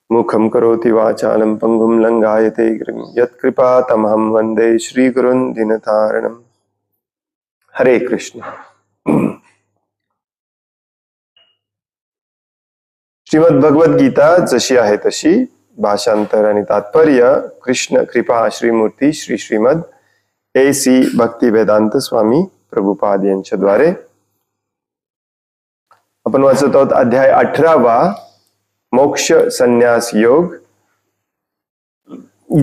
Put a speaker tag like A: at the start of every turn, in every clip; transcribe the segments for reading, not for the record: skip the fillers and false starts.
A: मुखं करोति वाचालं पंगुं लंघायते गिरिं यत्कृपातमहं वन्दे श्रीगुरुं दीनतारिणम्। हरे कृष्ण। श्रीमद भगवद गीता जशी आहे तशी, भाषांतर आणि तात्पर्य कृष्ण कृपा श्रीमूर्ती श्री श्रीमद AC भक्तिवेदांत स्वामी प्रभुपाद यांच्याद्वारे आपण वाचत आहोत अध्याय 18वा मोक्ष संन्यास योग,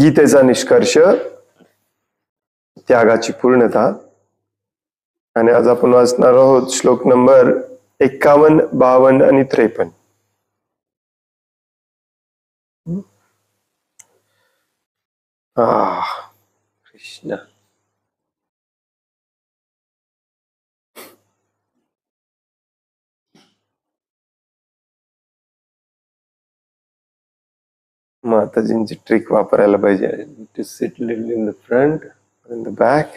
A: गीतेचा निष्कर्ष, त्यागाची पूर्णता। आणि आज आपण वाचणार आहोत श्लोक नंबर 51, 52 आणि 53। कृष्ण माताजींची ट्रिक वापरायला पाहिजे। To sit little in the front, in the back.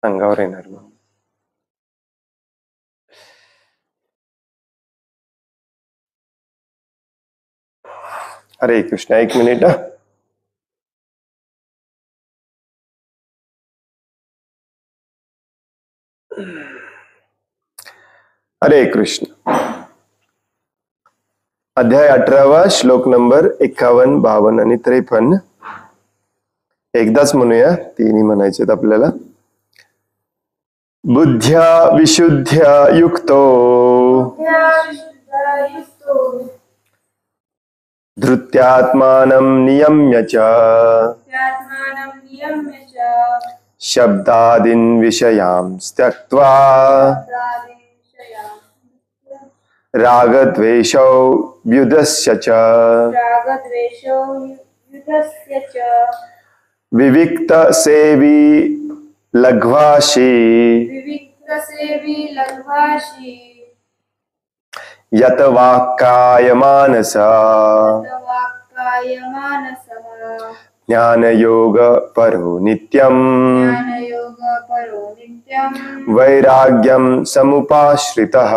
A: अंगावर येणार मग। हरे कृष्ण। 1 मिनिट। हरे कृष्ण। अध्याय 18वा श्लोक नंबर 51, 52 आणि 53 एकदाच म्हणूया, तिन्ही म्हणायचेत आपल्याला। बुद्ध्या विशुद्ध्या युक्तो धृत्यात्मानं नियम्य च शब्दादीन् विषयांस् त्यक्त्वा रागद्वेषौ व्युदस्य च विविक्त सेवी लघ्वाशी यत वाक्काय मानस ज्ञान योग परो नित्यं वैराग्यं समुपाश्रितः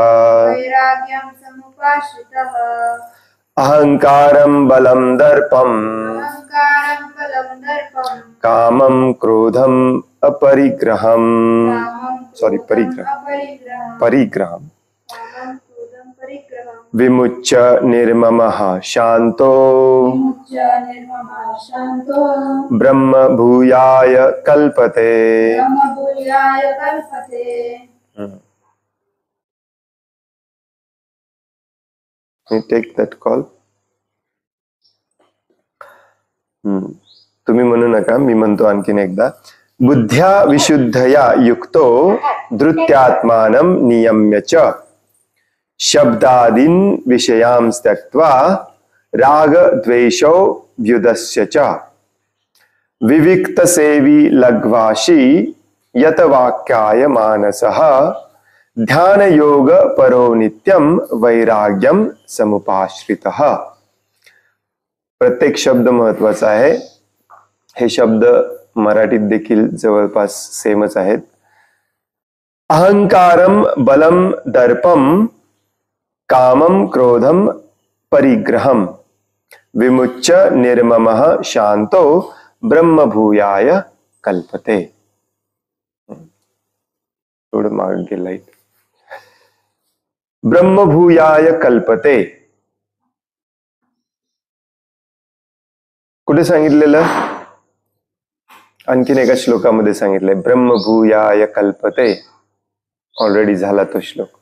A: अहंकारं बलं दर्पं कामं क्रोधं अपरिग्रहं परिग्रहं विमुच्य निर्ममः शांतो ब्रह्म भूयाय कल्पते। Take that call. तुम्ही म्हणू नका, मी म्हणतो आणखीन एकदा। बुद्ध्या विशुद्धया युक्तो धृत्यात्मानं नियम्य च शब्दादीन् विषयांस् त्यक्त्वा राग द्वेषौ व्युदस्य च विविक्त सेवी लघ्वाशी यत वाक्याय मानसः ध्यान योग परो नित्यं वैराग्यं समुपाश्रितः। प्रत्येक शब्द महत्वाचा आहे। हे शब्द मराठीत देखील जवळपास सेमच आहेत। अहंकारं बलं दर्पं कामं क्रोधं परिग्रहं विमुच्य निर्ममः शांतो ब्रह्म भूयाय कल्पते। थोडं मागे गेलंय। ब्रह्म भूयाय कल्पते कुठे सांगितलेलं? आणखीन एका श्लोकामध्ये सांगितलंय ब्रह्म भूयाय कल्पते। ऑलरेडी झाला तो श्लोक।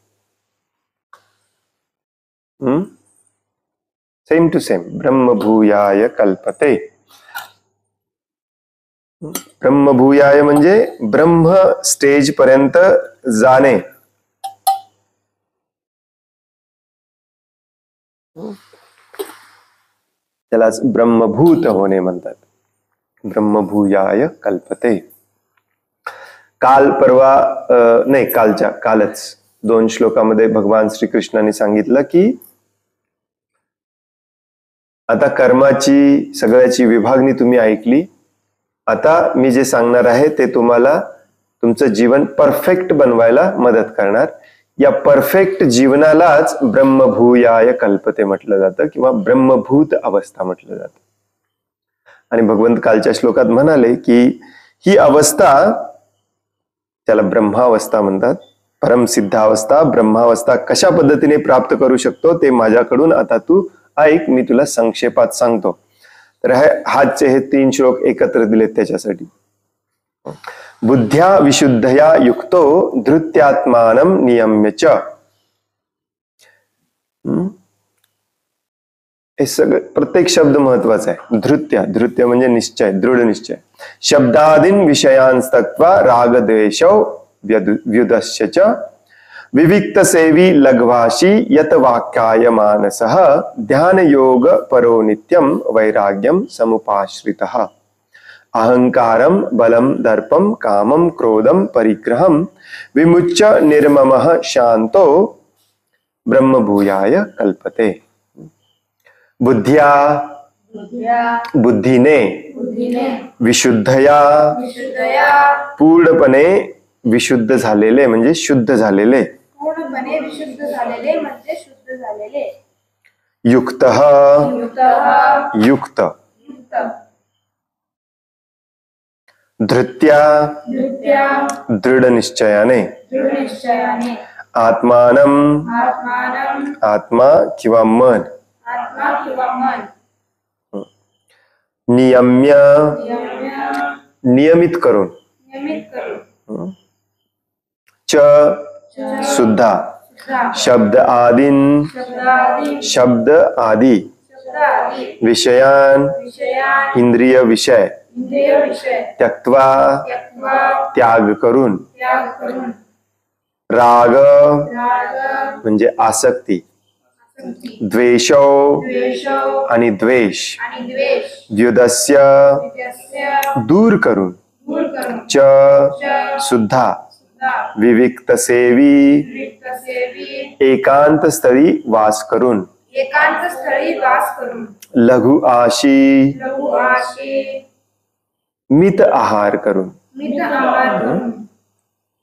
A: सेम टू सेम, ब्रह्म भूयाय कल्पते। ब्रह्म भूयाय म्हणजे ब्रह्म स्टेज पर्यंत जाणे। त्यालाच ब्रह्मभूत होणे म्हणतात। ब्रह्मभूयाय कल्पते। काल परवा नाही, कालच 2 श्लोकामध्ये भगवान श्रीकृष्णाने सांगितलं की आता कर्माची सगळ्याची विभागणी तुम्ही ऐकली। आता मी जे सांगणार आहे ते तुम्हाला तुमचं जीवन परफेक्ट बनवायला मदत करणार. या परफेक्ट जीवनालाच ब्रह्मभूयाय कल्पते म्हटलं जातं किंवा ब्रह्मभूत अवस्था म्हटलं जातं. आणि भगवंत कालच्या श्लोकात म्हणाले की ही अवस्था, त्याला ब्रह्मावस्था म्हणतात, परमसिद्धावस्था, ब्रह्मावस्था कशा पद्धतीने प्राप्त करू शकतो ते माझ्याकडून आता तू ऐक, मी तुला संक्षेपात सांगतो. तर हातचे हे 3 श्लोक एकत्र दिलेत त्याच्यासाठी. बुद्ध्या विशुद्धया युक्तो धृत्यात्मानं नियम्य च. हे सगळं प्रत्येक शब्द महत्वाचा आहे. धृत्य म्हणजे निश्चय, दृढ निश्चय. शब्दादीन विषयांस्तक्त्वा रागद्वेषौ व्युदस्य च विविक्त सेवी लघ्वाशी यत वाक्याय मानसः ध्यान योग परो नित्यम वैराग्यम समुपाश्रितः अहंकारम बलम दर्पम कामम क्रोधम परिग्रहम विमुच्य निर्ममः शांतो ब्रह्मभूयाय कल्पते. बुद्ध्या बुद्धीने विशुद्धया पूर्णपणे विशुद्ध झालेले म्हणजे शुद्ध झालेले, युक्त युक्त धृत्या दृढ निश्चयाने आत्मानं आत्मा किंवा मन नियम्य नियमित करून च सुद्धा शब्द आदीन शब्द आदि विषयान इंद्रिय विषय त्यक्त्वा त्याग करून राग म्हणजे आसक्ती, द्वेषो आणि द्वेष व्युदस्य दूर करून च सुद्धा विविक्त सेवी एकांत स्थळी वास करून लघु आशी मित आहार करून.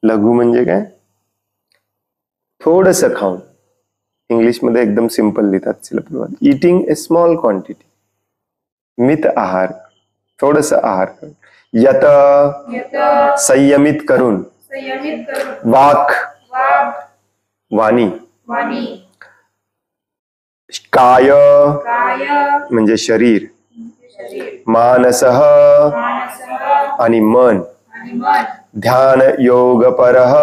A: लघु म्हणजे काय? थोडस खाऊन. इंग्लिश मध्ये एकदम सिंपल लिहितात, इटिंग ए स्मॉल क्वांटिटी. मित आहार, थोडस आहार करून. यत संयमित करून, वाक वाणी, काय म्हणजे शरीर, मानसः आणि मन, ध्यान योग परः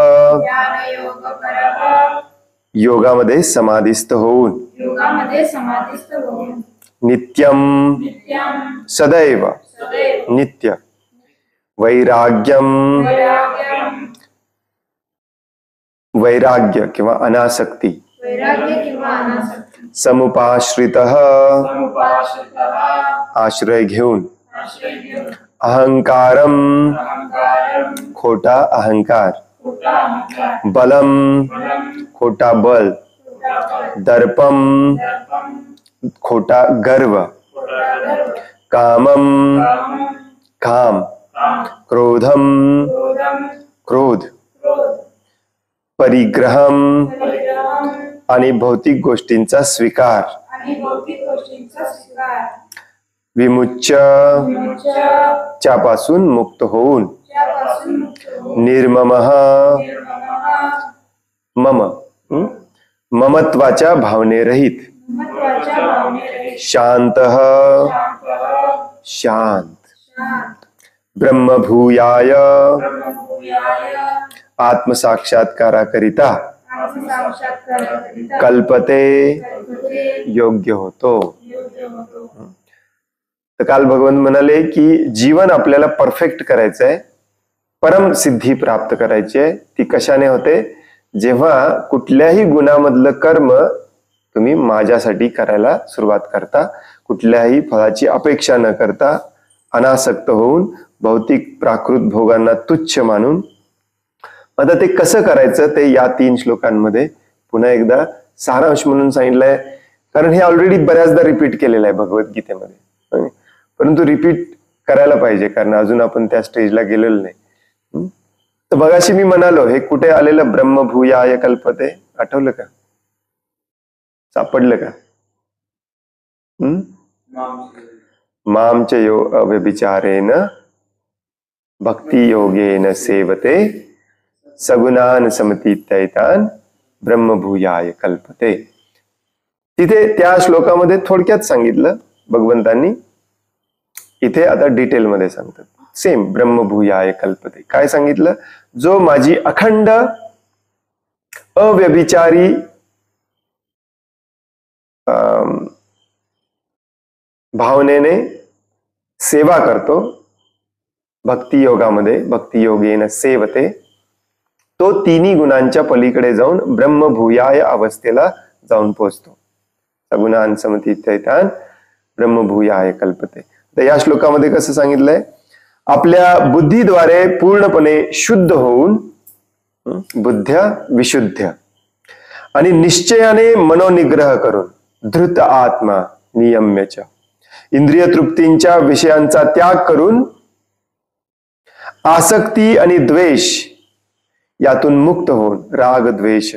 A: योगामध्ये समाधिस्थ होऊन, नित्यम सदैव नित्य, वैराग्यम वैराग्य किंवा अनासक्ती, समुपाश्रितः आश्रय घेऊन, अहंकारम खोटा अहंकार, बलम खोटा बल, दर्पम खोटा गर्व, कामम काम, क्रोधम क्रोध, परिग्रहम आणि भौतिक गोष्टींचा स्वीकार, विमुच्य च्यापासून मुक्त होऊन, निर्ममः मम ममत्वाच्या भावनेरहित, शांतः शांत, ब्रह्मभूयाय आत्मसाक्षात्काराकरिता कल्पते योग्य होतो. तर काल भगवंत म्हणाले की जीवन आपल्याला परफेक्ट करायचं आहे, परम सिद्धी प्राप्त करायची आहे. ती कशाने होते? जेव्हा कुठल्याही गुणामधलं कर्म तुम्ही माझ्यासाठी करायला सुरुवात करता, कुठल्याही फळाची अपेक्षा न करता, अनासक्त होऊन, भौतिक प्राकृत भोगांना तुच्छ मानून. आता ते कसं करायचं ते या 3 श्लोकांमध्ये पुन्हा एकदा सारांश म्हणून सांगितलंय, कारण हे ऑलरेडी बऱ्याचदा रिपीट केलेलं आहे भगवद्गीतेमध्ये. परंतु रिपीट करायला पाहिजे, कारण अजून आपण त्या स्टेजला गेलेलो नाही. तर बघाशी मी म्हणालो, हे कुठे आलेलं ब्रह्मभूयाय कल्पते, आठवलं का? सापडलं का? मामच यो अव्यभिचारेण भक्ती योगेन सेवते सगुणान समतीत्यैतान ब्रह्मभूयाय कल्पते. तिथे त्या श्लोकामध्ये थोडक्यात सांगितलं भगवंतांनी, इथे आता डिटेलमध्ये सांगतात. सेम ब्रह्मभूयाय कल्पते. काय सांगितलं? जो माझी अखंड अव्यभिचारी भावनेने सेवा करतो, भक्ती योगामध्ये, भक्ती योगेन सेवते, तो तिन्ही गुणांच्या पलीकडे जाऊन ब्रह्मभूयाय अवस्थेला जाऊन पोहोचतो. सगुणान समतीत्यैतान ब्रह्मभूयाय कल्पते. तर या श्लोकामध्ये कसं सांगितलंय? आपल्या बुद्धीद्वारे पूर्णपणे शुद्ध होऊन, बुद्ध्या विशुद्ध्य, आणि निश्चयाने मनोनिग्रह करून, धृत आत्मा नियम्यच, इंद्रिय तृप्तींच्या विषयांचा त्याग करून, आसक्ती आणि द्वेष यातून मुक्त होऊन, राग द्वेष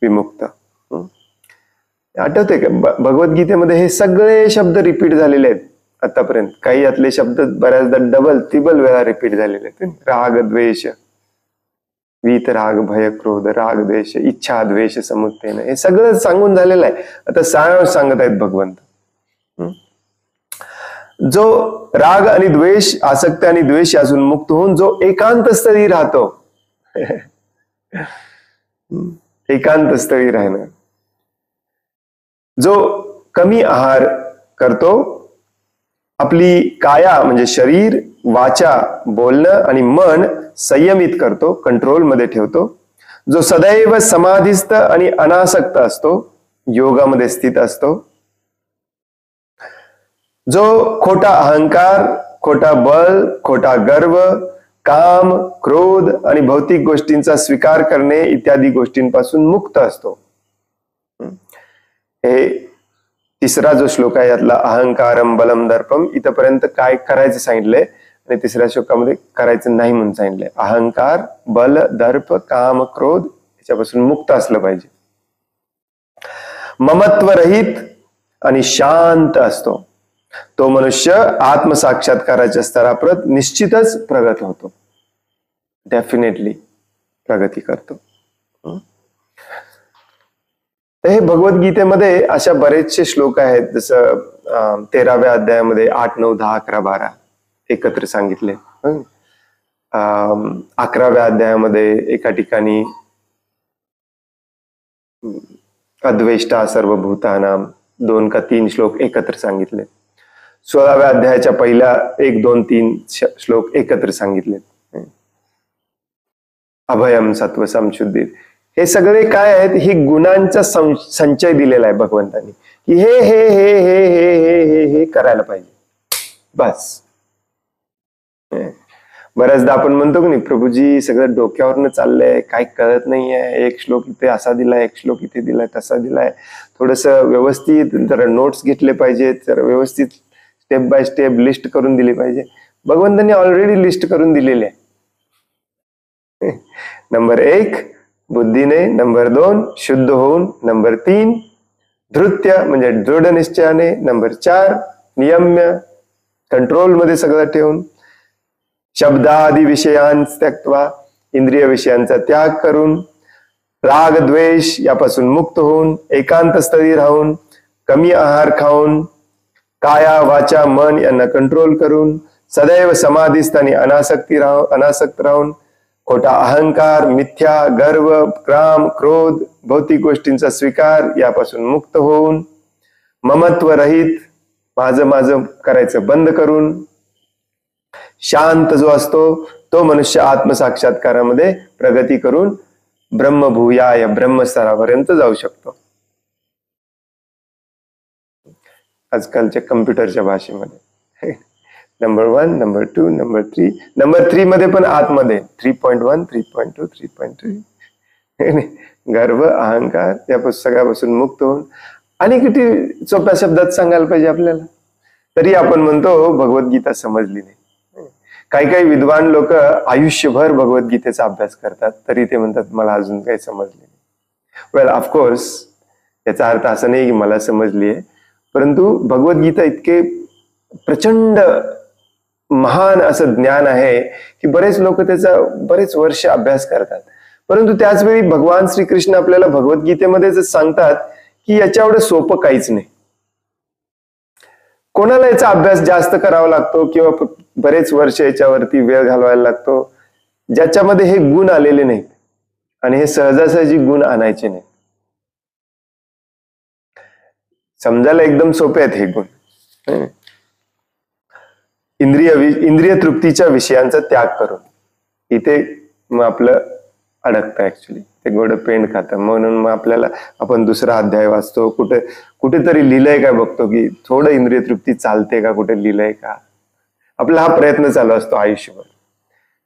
A: विमुक्त. आठवते का भगवद्गीतेमध्ये हे सगळे शब्द रिपीट झालेले आहेत आतापर्यंत? काही यातले शब्द बऱ्याचदा डबल ट्रिबल वेळा रिपीट झालेले आहेत. राग द्वेष, वीतराग भय क्रोध, राग द्वेष, इच्छा द्वेष समुत्थेन, हे सगळं सांगून झालेलं आहे. आता सांगत आहेत भगवंत, जो राग आणि द्वेष, आसक्ती आणि द्वेष यातून मुक्त होऊन जो एकांत स्थळी राहतो, एकांत स्थळी राहणं, जो कमी आहार करतो, आपली काया म्हणजे शरीर, वाचा बोलणं आणि मन संयमित करतो, कंट्रोलमध्ये ठेवतो, जो सदैव समाधीस्थ आणि अनासक्त असतो, योगामध्ये स्थित असतो, जो खोटा अहंकार, खोटा बल, खोटा गर्व, काम, क्रोध आणि भौतिक गोष्टींचा स्वीकार करणे इत्यादी गोष्टींपासून मुक्त असतो. हे तिसरा जो श्लोक आहे यातला अहंकारम बलम दर्पम, इथपर्यंत काय करायचं सांगितलंय, आणि तिसऱ्या श्लोकामध्ये करायचं नाही म्हणून सांगितलंय. अहंकार, बल, दर्प, काम, क्रोध याच्यापासून मुक्त असलं पाहिजे. ममत्व रहित आणि शांत असतो तो मनुष्य आत्मसाक्षात्काराच्या स्तरापर्यंत निश्चितच प्रगत होतो, डेफिनेटली प्रगती करतो. तर हे भगवद्गीतेमध्ये अशा बरेचसे श्लोक आहेत, जसं 13व्या अध्यायामध्ये 8, 9, 10, 11, 12 एकत्र सांगितले. 11व्या अध्यायामध्ये एका ठिकाणी अद्वेष्टा सर्वभूतानाम 2 का 3 श्लोक एकत्र सांगितले. 16व्या अध्यायाच्या पहिल्या 1, 2, 3 श्लोक एकत्र सांगितले. अभयम सत्व समशुद्धी, हे सगळे काय आहेत? ही गुणांचा संचय दिलेला आहे भगवंतांनी, की हे हे हे हे हे हे हे हे करायला पाहिजे बस. बऱ्याचदा आपण म्हणतो की नाही, प्रभूजी सगळं डोक्यावरनं चाललंय, काय कळत नाहीये, एक श्लोक इथे असा दिलाय, एक श्लोक इथे दिलाय, तसा दिलाय, थोडस व्यवस्थित जरा नोट्स घेतले पाहिजेत, जरा व्यवस्थित स्टेप बाय स्टेप लिस्ट करून दिली पाहिजे. भगवंतांनी ऑलरेडी लिस्ट करून दिलेली आहे. नंबर 1 बुद्धीने, नंबर 2 शुद्ध होऊन, नंबर 3 धृत्य म्हणजे दृढ निश्चयाने, नंबर 4 नियम्य कंट्रोल मध्ये सगळं ठेवून, शब्दादी विषयांत त्यक्त्वा इंद्रिय विषयांचा त्याग करून, राग द्वेष यापासून मुक्त होऊन, एकांत स्थळी राहून, कमी आहार खाऊन, काया वाचा मन यांना कंट्रोल करून, सदैव समाधीस्थ आणि अनासक्त राहून, खोटा अहंकार, मिथ्या, गर्व, काम, क्रोध, भौतिक गोष्टींचा स्वीकार यापासून मुक्त होऊन, ममत्व रहित, माझं माझं करायचं बंद करून, शांत जो असतो तो मनुष्य आत्मसाक्षात्कारामध्ये प्रगती करून ब्रह्मभूयाय ब्रह्मस्तरापर्यंत जाऊ शकतो. आजकालच्या कम्प्युटरच्या भाषेमध्ये नंबर 1, नंबर 2, नंबर 3, नंबर 3 मध्ये पण आतमध्ये 3.1, 3.2, 3.3 गर्व अहंकार या सगळ्यापासून मुक्त होऊन, आणि किती सोप्या शब्दात सांगायला पाहिजे आपल्याला, तरी आपण म्हणतो भगवद्गीता समजली नाही. काही काही विद्वान लोक आयुष्यभर भगवद्गीतेचा अभ्यास करतात, तरी ते म्हणतात मला अजून काही समजले नाही. वेल, ऑफकोर्स याचा अर्थ असा नाही की मला समजली आहे, परंतु भगवद्गीता इतके प्रचंड महान असं ज्ञान आहे की बरेच लोक त्याचा बरेच वर्ष अभ्यास करतात. परंतु त्याच वेळी भगवान श्रीकृष्ण आपल्याला भगवद्गीतेमध्येच सांगतात की याच्या एवढं सोपं काहीच नाही. कोणाला याचा अभ्यास जास्त करावा लागतो किंवा बरेच वर्ष याच्यावरती वेळ घालवायला लागतो, ज्याच्यामध्ये हे गुण आलेले नाहीत, आणि हे सहजासहजी गुण आणायचे नाही. समजायला एकदम सोपे आहेत हे गुण. इंद्रिय तृप्तीच्या विषयांचा त्याग करून, इथे मग आपलं अडकतं ऍक्च्युली, ते गोड पेंड खातं. म्हणून मग आपल्याला आपण दुसरा अध्याय वाचतो, कुठेतरी लिहिलंय का बघतो की थोडं इंद्रिय तृप्ती चालते का, कुठे लिहिलंय का. आपला हा प्रयत्न चालू असतो आयुष्यभर.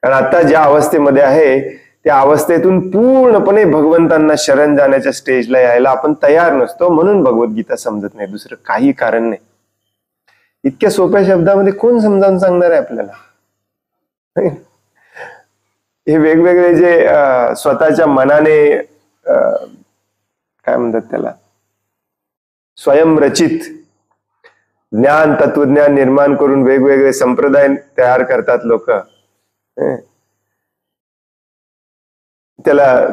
A: कारण आता ज्या अवस्थेमध्ये आहे त्या अवस्थेतून पूर्णपणे भगवंतांना शरण जाण्याच्या स्टेजला यायला आपण तयार नसतो, म्हणून भगवद्गीता समजत नाही, दुसरं काही कारण नाही. इतक्या सोप्या शब्दामध्ये कोण समजावून सांगणार आहे आपल्याला. हे वेगवेगळे जे स्वतःच्या मनाने काय म्हणतात त्याला, स्वयंरचित ज्ञान तत्वज्ञान निर्माण करून वेगवेगळे संप्रदाय तयार करतात लोक. त्याला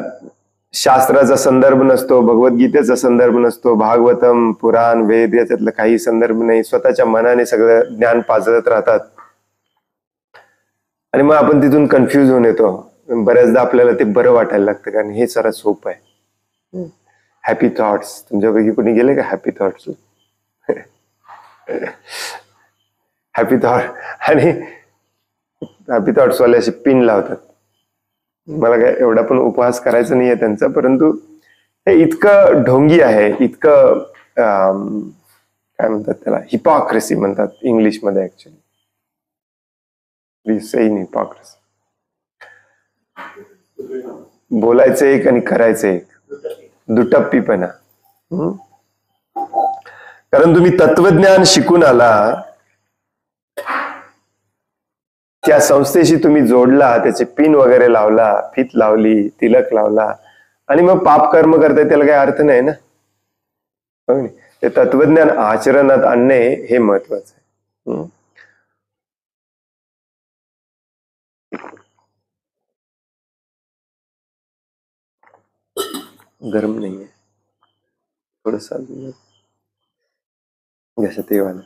A: शास्त्राचा संदर्भ नसतो, भगवद्गीतेचा संदर्भ नसतो, भागवतम पुराण वेद याच्यातलं काही संदर्भ नाही, स्वतःच्या मनाने सगळं ज्ञान पाजळत राहतात. आणि मग आपण तिथून कन्फ्युज होऊन येतो. बऱ्याचदा आपल्याला ते बरं वाटायला लागतं, कारण हे जरा सोपं आहे. हॅपी थॉट्स, तुमच्यापैकी कोणी गेले का हॅपी थॉट्स? हॅपी थॉट आणि हॅपी थॉट्स वाले असे पिन लावतात. मला काय एवढा पण उपहास करायचा नाहीये त्यांचा, परंतु हे इतकं ढोंगी आहे, इतकं काय म्हणतात त्याला, हिपॉक्रेसी म्हणतात इंग्लिशमध्ये ऍक्च्युली. हिपॉक्रेसी, बोलायचं एक आणि करायचं एक, दुटप्पीपणा. कारण तुम्ही तत्वज्ञान शिकून आला, त्या संस्थेशी तुम्ही जोडला, त्याचे पिन वगैरे लावला, फीत लावली, तिलक लावला, आणि मग पाप कर्म करताय, त्याला काही अर्थ नाही ना. ते तत्वज्ञान आचरणात आणणे हे महत्वाचं आहे. गरम नाहीये थोडस, जसं ते वाला.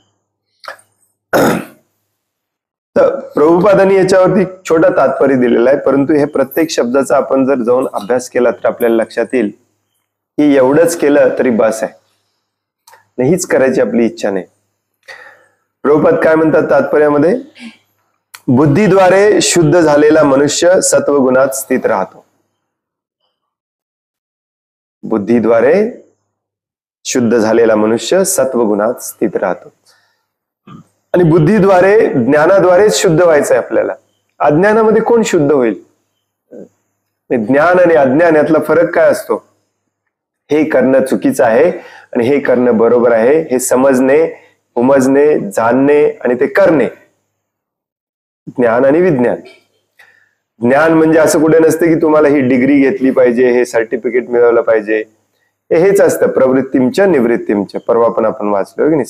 A: तर प्रभुपादांनी याच्यावरती छोटा तात्पर्य दिलेला आहे, परंतु हे प्रत्येक शब्दाचा आपण जर जाऊन अभ्यास केला तर आपल्याला लक्षात येईल की एवढंच केलं तरी बस आहे, हीच करायची आपली इच्छा नाही. प्रभुपाद काय म्हणतात तात्पर्यामध्ये, बुद्धीद्वारे शुद्ध झालेला मनुष्य सत्वगुणात स्थित राहतो. बुद्धीद्वारे शुद्ध झालेला मनुष्य सत्वगुणात स्थित राहतो. आणि बुद्धीद्वारे ज्ञानाद्वारेच शुद्ध व्हायचंय आपल्याला. अज्ञानामध्ये कोण शुद्ध होईल? ज्ञान आणि अज्ञान यातला फरक काय असतो? हे करणं चुकीचं आहे आणि हे करणं बरोबर आहे, हे समजणे, उमजणे, जाणणे आणि ते करणे. ज्ञान आणि विज्ञान. ज्ञान म्हणजे असं कुठे नसतं की तुम्हाला ही डिग्री घेतली पाहिजे, हे सर्टिफिकेट मिळवलं पाहिजे. हेच असतं प्रवृत्तींच निवृत्तींच. परवा पण आपण वाचलो की नाही,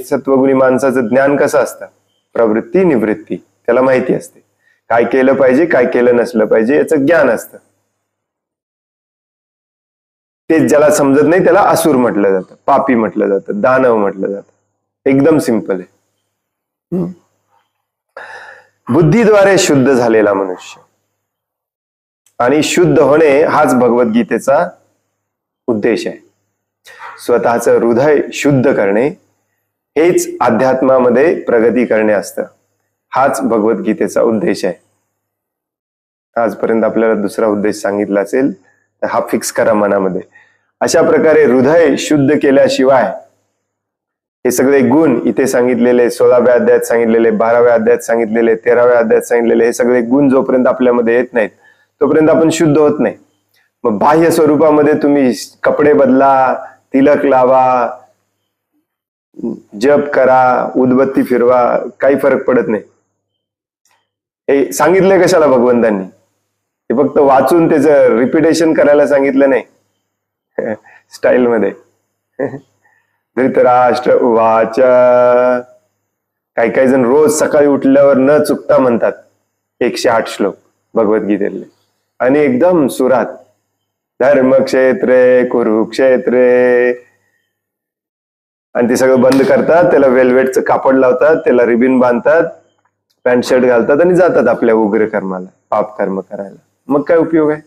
A: सत्वगुणी माणसाचं ज्ञान कसं असतं? प्रवृत्ती निवृत्ती, त्याला माहिती असते काय केलं पाहिजे, काय केलं नसलं पाहिजे, याचं ज्ञान असतं. ते ज्याला समजत नाही त्याला असुर म्हटलं जातं, पापी म्हटलं जातं, दानव म्हटलं जातं. एकदम सिंपल आहे. बुद्धीद्वारे शुद्ध झालेला मनुष्य, आणि शुद्ध होणे हाच भगवद्गीतेचा उद्देश आहे. स्वतःचं हृदय शुद्ध करणे हेच अध्यात्मामध्ये प्रगती करणे असतं. हाच भगवद्गीतेचा उद्देश आहे. आजपर्यंत आपल्याला दुसरा उद्देश सांगितला असेल तर हा फिक्स करा मनामध्ये. अशा प्रकारे हृदय शुद्ध केल्याशिवाय हे सगळे गुण इथे सांगितलेले, 16व्या अध्यायात सांगितलेले, 12व्या अध्यायात सांगितलेले, 13व्या अध्यायात सांगितलेले, हे सगळे गुण जोपर्यंत आपल्यामध्ये येत नाहीत तोपर्यंत आपण शुद्ध होत नाही. मग बाह्य स्वरूपामध्ये तुम्ही कपडे बदला, तिलक लावा, जप करा, उदबत्ती फिरवा, काही फरक पडत नाही. हे सांगितलंय कशाला भगवंतांनी? ते फक्त वाचून त्याचं रिपिटेशन करायला सांगितलं नाही स्टाईल मध्ये. धृतराष्ट्र उवाच, काही काही जण रोज सकाळी उठल्यावर न चुकता म्हणतात 108 श्लोक भगवद्गीतेतले आणि एकदम सुरात. धर्मक्षेत्रे कुरुक्षेत्रे, आणि ते सगळं बंद करतात, त्याला वेल्वेटचं कापड लावतात, त्याला रिबिन बांधतात, पॅन्ट शर्ट घालतात आणि जातात आपल्या उग्र कर्माला, पाप कर्म करायला. मग काय उपयोग आहे?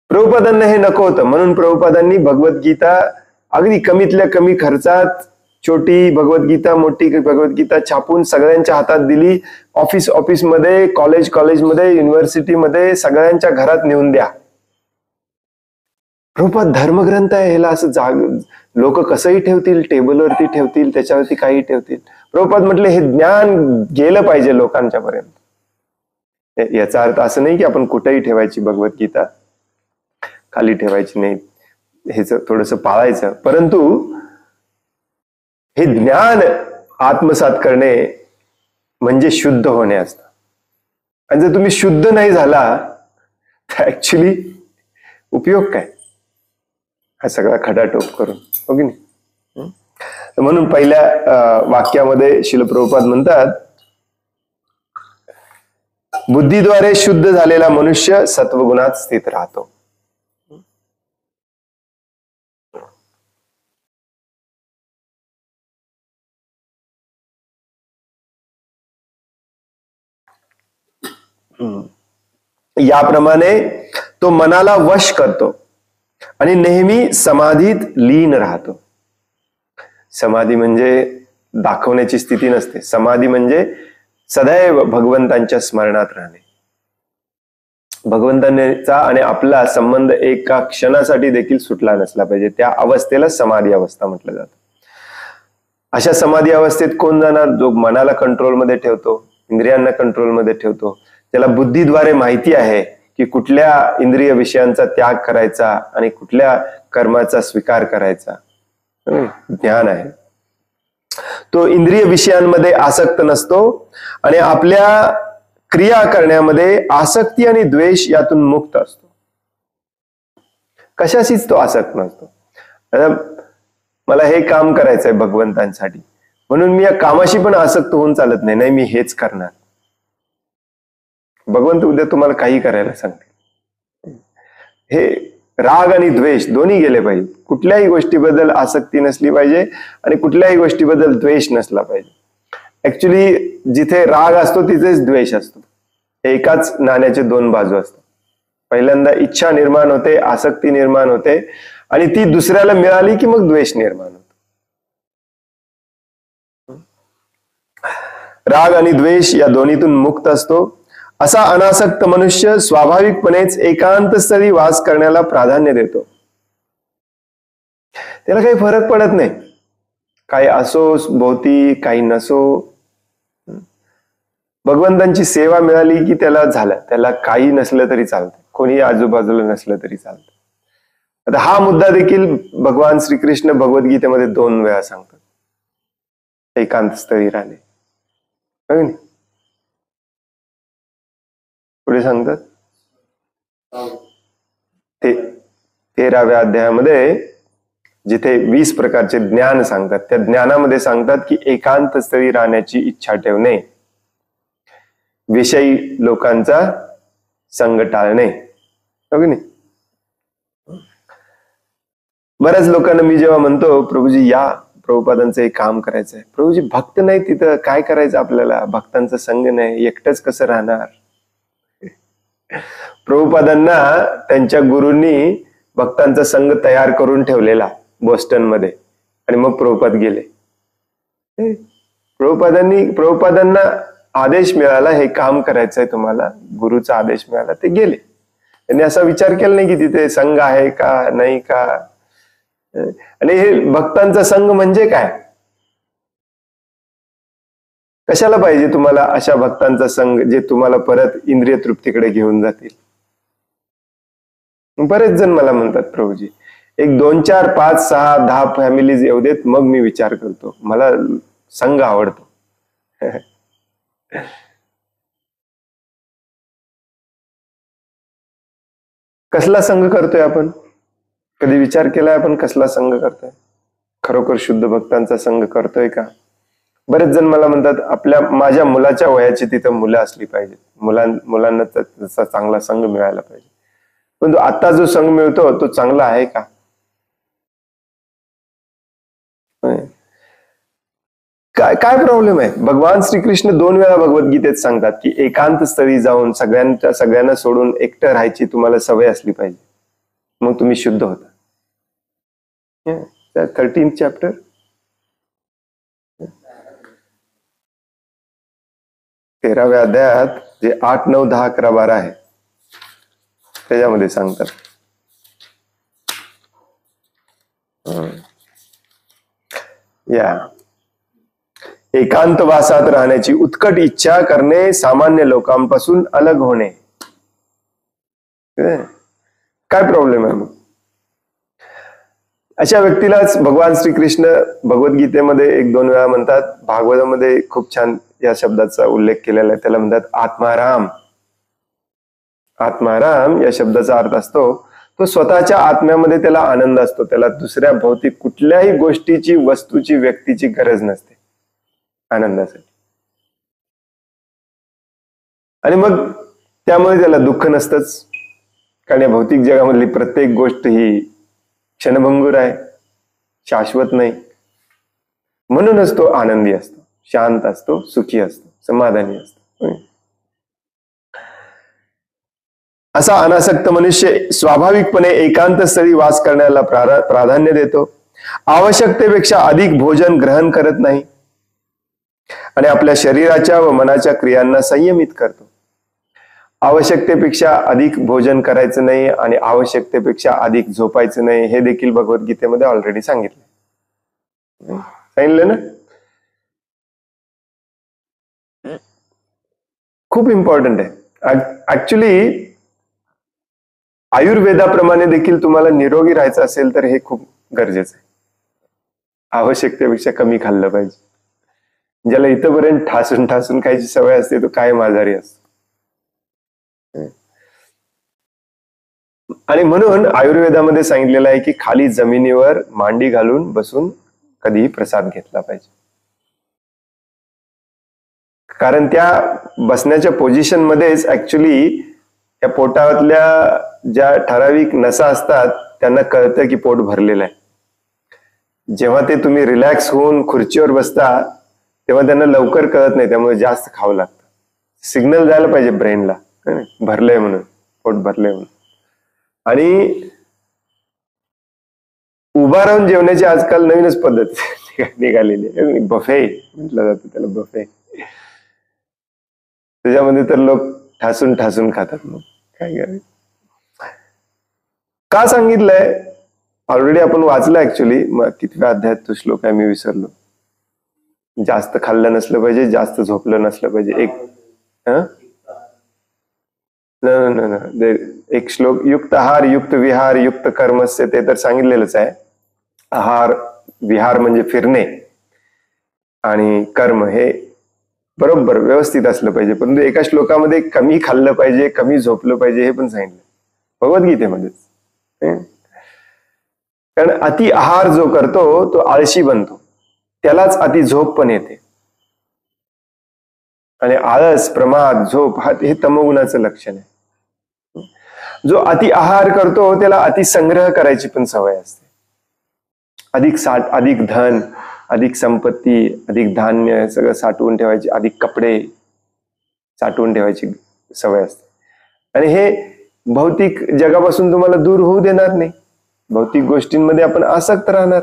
A: प्रभुपादांना हे नको होतं, म्हणून प्रभुपादांनी भगवद्गीता अगदी कमीतल्या कमी खर्चात छोटी भगवद्गीता, मोठी भगवद्गीता छापून सगळ्यांच्या हातात दिली. ऑफिसमध्ये, कॉलेजमध्ये, युनिव्हर्सिटीमध्ये सगळ्यांच्या घरात नेऊन द्या. प्रभुपाद धर्मग्रंथ आहे, ह्याला असं लोक कसंही ठेवतील, टेबलवरती ठेवतील, त्याच्यावरती काही ठेवतील. प्रभुपाद म्हटले हे ज्ञान गेलं पाहिजे लोकांच्या पर्यंत. याचा अर्थ असं नाही की आपण कुठेही ठेवायची भगवद्गीता, खाली ठेवायची नाही, हे थोडस पाळायचं. परंतु हे ज्ञान आत्मसात करणे म्हणजे शुद्ध होणे असतं. आणि जर तुम्ही शुद्ध नाही झाला तर ऍक्च्युली उपयोग काय हा सगळा खडाटोप करून, हो की नाही? म्हणून पहिल्या वाक्यामध्ये श्रील प्रभुपाद म्हणतात, बुद्धीद्वारे शुद्ध झालेला मनुष्य सत्वगुणात स्थित राहतो. याप्रमाणे तो मनाला वश करतो आणि नेहमी समाधीत लीन राहतो. समाधी म्हणजे दाखवण्याची स्थिती नसते. समाधी म्हणजे सदैव भगवंतांच्या स्मरणात राहणे. भगवंतांचा आणि आपला संबंध एका क्षणासाठी देखील सुटला नसला पाहिजे. त्या अवस्थेला समाधी अवस्था म्हटलं जातं. अशा समाधी अवस्थेत कोण जाणार? जो मनाला कंट्रोलमध्ये ठेवतो, इंद्रियांना कंट्रोलमध्ये ठेवतो, त्याला बुद्धीद्वारे माहिती आहे की कुठल्या इंद्रिय विषयांचा त्याग करायचा आणि कुठल्या कर्माचा स्वीकार करायचा, ज्ञान आहे. तो इंद्रिय विषयांमध्ये आसक्त नसतो आणि आपल्या क्रिया करण्यामध्ये आसक्ती आणि द्वेष यातून मुक्त असतो. कशाशीच तो आसक्त नसतो. मला हे काम करायचंय भगवंतांसाठी, म्हणून मी या कामाशी पण आसक्त होऊन चालत नाही. नाही, मी हेच करणार. भगवंत उद्या तुम्हाला काही करायला सांगते. हे राग आणि द्वेष दोन्ही गेले पाहिजे. कुठल्याही गोष्टीबद्दल आसक्ती नसली पाहिजे आणि कुठल्याही गोष्टीबद्दल द्वेष नसला पाहिजे. ऍक्च्युली जिथे राग असतो तिथेच द्वेष असतो. एकाच नाण्याचे दोन बाजू असतात. पहिल्यांदा इच्छा निर्माण होते, आसक्ती निर्माण होते आणि ती दुसऱ्याला मिळाली की मग द्वेष निर्माण होतो. राग आणि द्वेष या दोन्हीतून मुक्त असतो. असा अनासक्त मनुष्य स्वाभाविकपणेच एकांत स्थळी वास करण्याला प्राधान्य देतो. त्याला काही फरक पडत नाही, काही असो भोवती, काही नसो. भगवंतांची सेवा मिळाली की त्याला झालं, त्याला काही नसलं तरी चालतं, कोणी आजूबाजूला नसलं तरी चालतं. आता हा मुद्दा देखील भगवान श्रीकृष्ण भगवद्गीतेमध्ये 2 वेळा सांगतात, एकांत स्थळी राहणे. पुढे सांगतात ते 13व्या अध्यायामध्ये जिथे 20 प्रकारचे ज्ञान सांगतात, त्या ज्ञानामध्ये सांगतात की एकांत स्थळी राहण्याची इच्छा ठेवणे, विषयी लोकांचा संग टाळणे. बऱ्याच लोकांना मी जेव्हा म्हणतो प्रभूजी या, प्रभुपादांचं एक काम करायचंय, प्रभूजी भक्त नाही तिथं, काय करायचं आपल्याला, भक्तांचा संग नाही, एकटंच कसं राहणार. प्रभुपादांना त्यांच्या गुरूंनी भक्तांचा संघ तयार करून ठेवलेला बोस्टन मध्ये, आणि मग प्रभुपाद गेले. प्रभुपादांना आदेश मिळाला, हे काम करायचंय तुम्हाला, गुरुचा आदेश मिळाला, ते गेले. त्यांनी असा विचार केला नाही की तिथे संघ आहे का नाही का. आणि हे भक्तांचा संघ म्हणजे काय, कशाला पाहिजे तुम्हाला अशा भक्तांचा संघ जे तुम्हाला परत इंद्रिय तृप्तीकडे घेऊन जातील. बरेच जण मला म्हणतात प्रभूजी एक 2, 4, 5, 6, 10 फॅमिलीज येऊ देत, मग मी विचार करतो, मला संघ आवडतो. कसला संघ करतोय आपण? कधी विचार केलाय आपण कसला संघ करतोय? खरोखर शुद्ध भक्तांचा संघ करतोय का? बरेच जण मला म्हणतात माझ्या मुलाच्या वयाची तिथं मुलं असली पाहिजे, मुलांना त्याचा चांगला संघ मिळायला पाहिजे. परंतु आता जो संघ मिळतो तो चांगला आहे का? काय प्रॉब्लेम आहे? भगवान श्रीकृष्ण 2 वेळा भगवद्गीतेत सांगतात की एकांत स्थळी जाऊन सगळ्यांना सोडून एकटं राहायची तुम्हाला सवय असली पाहिजे, मग तुम्ही शुद्ध होता. 13th चॅप्टर, तेराव्या अध्यायात जे 8, 9, 10, 11, 12 आहे त्याच्यामध्ये सांगतात. या एकांतवासात राहण्याची उत्कट इच्छा करणे, सामान्य लोकांपासून अलग होणे. काय प्रॉब्लेम आहे मग? अशा व्यक्तीलाच भगवान श्रीकृष्ण भगवद्गीतेमध्ये 1-2 वेळा म्हणतात. भागवतामध्ये खूप छान या शब्दाचा उल्लेख केलेला आहे. त्याला म्हणतात आत्माराम. आत्माराम या शब्दाचा अर्थ असतो तो स्वतःच्या आत्म्यामध्ये त्याला आनंद असतो, त्याला दुसऱ्या भौतिक कुठल्याही गोष्टीची, वस्तूची, व्यक्तीची गरज नसते आनंदासाठी. आणि मग त्यामुळे त्याला दुःख नसतंच, कारण या भौतिक जगामधली प्रत्येक गोष्ट ही क्षणभंगूर आहे, शाश्वत नाही. म्हणूनच तो आनंदी असतो, शांत असतो, सुखी असतो, समाधानी असतो. असा अनासक्त मनुष्य स्वाभाविकपणे एकांत स्थळी वास करण्याला प्राधान्य देतो, आवश्यकतेपेक्षा अधिक भोजन ग्रहण करत नाही आणि आपल्या शरीराच्या व मनाच्या क्रियांना संयमित करतो. आवश्यकतेपेक्षा अधिक भोजन करायचं नाही आणि आवश्यकतेपेक्षा अधिक झोपायचं नाही, हे देखील भगवद्गीतेमध्ये ऑलरेडी सांगितलं ना. खूप इम्पॉर्टंट आहे ऍक्च्युली. आयुर्वेदाप्रमाणे देखील तुम्हाला निरोगी राहायचं असेल तर हे खूप गरजेचं आहे. आवश्यकतेपेक्षा कमी खाल्लं पाहिजे. ज्याला इथपर्यंत ठासून ठासून खायची सवय असते तो कायम आजारी असतो. आणि म्हणून आयुर्वेदामध्ये सांगितलेलं आहे की खाली जमिनीवर मांडी घालून बसून कधीही प्रसाद घेतला पाहिजे, कारण त्या बसण्याच्या पोझिशन मध्येच ऍक्च्युली त्या पोटातल्या ज्या ठराविक नसा असतात त्यांना कळतं की पोट भरलेलं आहे. जेव्हा ते तुम्ही रिलॅक्स होऊन खुर्चीवर बसता तेव्हा त्यांना लवकर कळत नाही, त्यामुळे जास्त खावं लागतं. सिग्नल जायला पाहिजे ब्रेनला भरलंय म्हणून, पोट भरलंय म्हणून. आणि उभा राहून जेवण्याची आजकाल नवीनच पद्धत निघालेली आहे, बफे म्हटलं जातं त्याला, बफे. त्याच्यामध्ये तर लोक ठासून ठासून खातात. मग काय करायचं? का सांगितलंय ऑलरेडी आपण वाचलं ऍक्च्युली. मग कितव्या अध्यायात तो श्लोक आहे मी विसरलो. जास्त खाल्लं नसलं पाहिजे, जास्त झोपलं नसलं पाहिजे. एक श्लोक, युक्त आहार युक्त विहार युक्त कर्मस्य, ते तर सांगितलेलंच आहे. आहार विहार म्हणजे फिरणे आणि कर्म हे बरोबर व्यवस्थित असलं पाहिजे. परंतु एका श्लोकामध्ये कमी खाल्लं पाहिजे, कमी झोपलं पाहिजे हे पण सांगितलं भगवद्गीतेमध्येच. कारण अति आहार जो करतो तो आळशी बनतो, त्यालाच अति झोप पण येते. आणि आळस, प्रमाद, झोप हे तमोगुणाचं लक्षण आहे. जो अति आहार करतो त्याला अति संग्रह करायची पण सवय असते. अधिक धन, अधिक संपत्ती, अधिक धान्य सगळं साठवून ठेवायची, अधिक कपडे साठवून ठेवायची सवय असते. आणि हे भौतिक जगापासून तुम्हाला दूर होऊ देणार नाही. भौतिक गोष्टींमध्ये आपण आसक्त राहणार.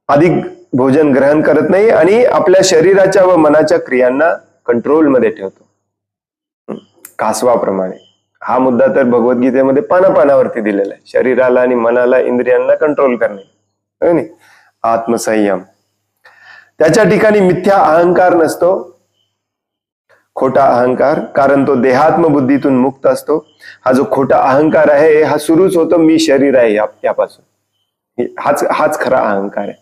A: अधिक भोजन ग्रहण करत नाही आणि आपल्या शरीराच्या व मनाच्या क्रियांना कंट्रोलमध्ये ठेवतो, कासवाप्रमाणे. हा मुद्दा तर भगवद्गीतेमध्ये पानापानावरती दिलेला आहे. शरीराला आणि मनाला, इंद्रियांना कंट्रोल करणे, आत्मसंयम. त्याच्या ठिकाणी मिथ्या अहंकार नसतो, खोटा अहंकार, कारण तो देहात्म बुद्धीतून मुक्त असतो. हा जो खोटा अहंकार आहे हा सुरूच होतो मी शरीर आहे यापासून. हाच खरा अहंकार आहे.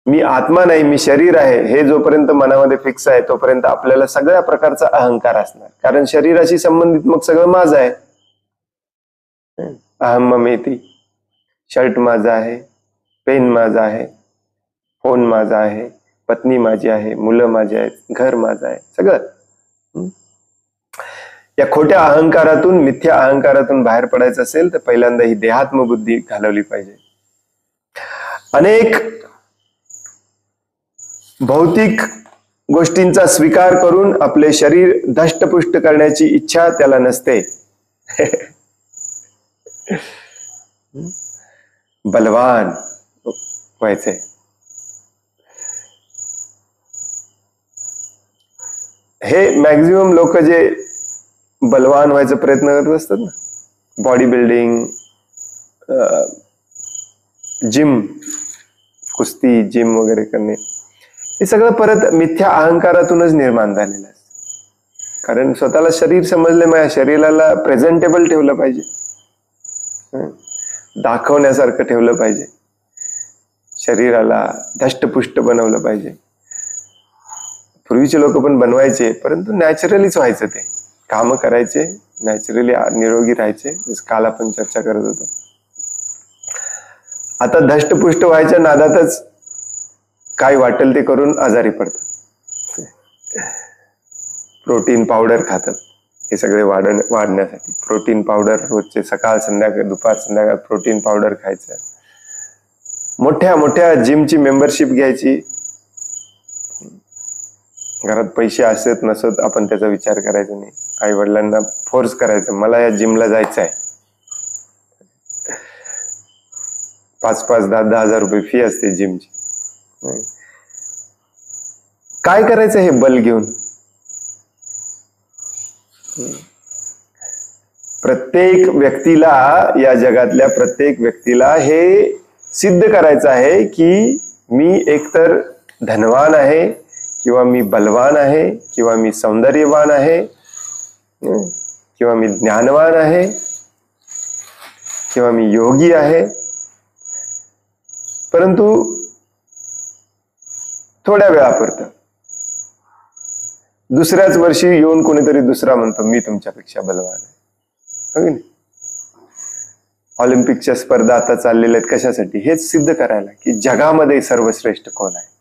A: मी आत्मा नाही, मी शरीर आहे, हे जोपर्यंत मनामध्ये फिक्स आहे तोपर्यंत आपल्याला सगळ्या प्रकारचा अहंकार असणार, कारण शरीराशी संबंधित मग सगळं माझं आहे. अहम ममेति, शर्ट माझा आहे, पेन माझा आहे, फोन माझा आहे, पत्नी माझी आहे, मुलं माझी आहेत, घर माझं आहे, सगळं. या खोट्या अहंकारातून, मिथ्या अहंकारातून बाहेर पडायचं असेल तर पहिल्यांदा ही देहात्मबुद्धी घालवली पाहिजे. अनेक भौतिक गोष्टींचा स्वीकार करून आपले शरीर धष्टपुष्ट करण्याची इच्छा त्याला नसते. बलवान व्हायचे. हे मॅक्झिमम लोक जे बलवान व्हायचा प्रयत्न करत असतात ना, बॉडी बिल्डिंग, जिम, कुस्ती, जिम वगैरे करणे, हे सगळं परत मिथ्या अहंकारातूनच निर्माण झालेलं आहे. कारण स्वतःला शरीर समजले, माझ्या शरीराला प्रेझेंटेबल ठेवलं पाहिजे, दाखवण्यासारखं ठेवलं पाहिजे, शरीराला धष्टपुष्ट बनवलं पाहिजे. पूर्वीचे लोक पण बनवायचे, परंतु नॅचरलीच व्हायचं, ते काम करायचे, नॅचरली निरोगी राहायचे, काल आपण चर्चा करत होतो. आता धष्टपुष्ट व्हायच्या नादातच काय वाटेल ते करून आजारी पडतात. प्रोटीन पावडर खातात, हे सगळे वाढण्यासाठी. प्रोटीन पावडर रोजचे सकाळ संध्याकाळ, दुपार संध्याकाळ प्रोटीन पावडर खायचं. मोठ्या मोठ्या जिमची मेंबरशिप घ्यायची. घरात पैसे असत नसत आपण त्याचा विचार करायचा नाही. आई वडिलांना फोर्स करायचं, मला या जिमला जायचं आहे. 5-5, 10-10 हजार रुपये फी असते जिमची. काय करायचं हे बल घेऊन? प्रत्येक व्यक्तीला, या जगातल्या प्रत्येक व्यक्तीला हे सिद्ध करायचं आहे की मी एकतर धनवान आहे, किंवा मी बलवान आहे, किंवा मी सौंदर्यवान आहे, किंवा मी ज्ञानवान आहे, किंवा मी योगी आहे. परंतु थोड्या वेळापुरतं. दुसऱ्याच वर्षी येऊन कोणीतरी दुसरा म्हणतो मी तुमच्यापेक्षा बलवान आहे. ऑलिम्पिकच्या स्पर्धा आता चाललेल्या आहेत कशासाठी? हेच सिद्ध करायला की जगामध्ये सर्वश्रेष्ठ कोण आहे.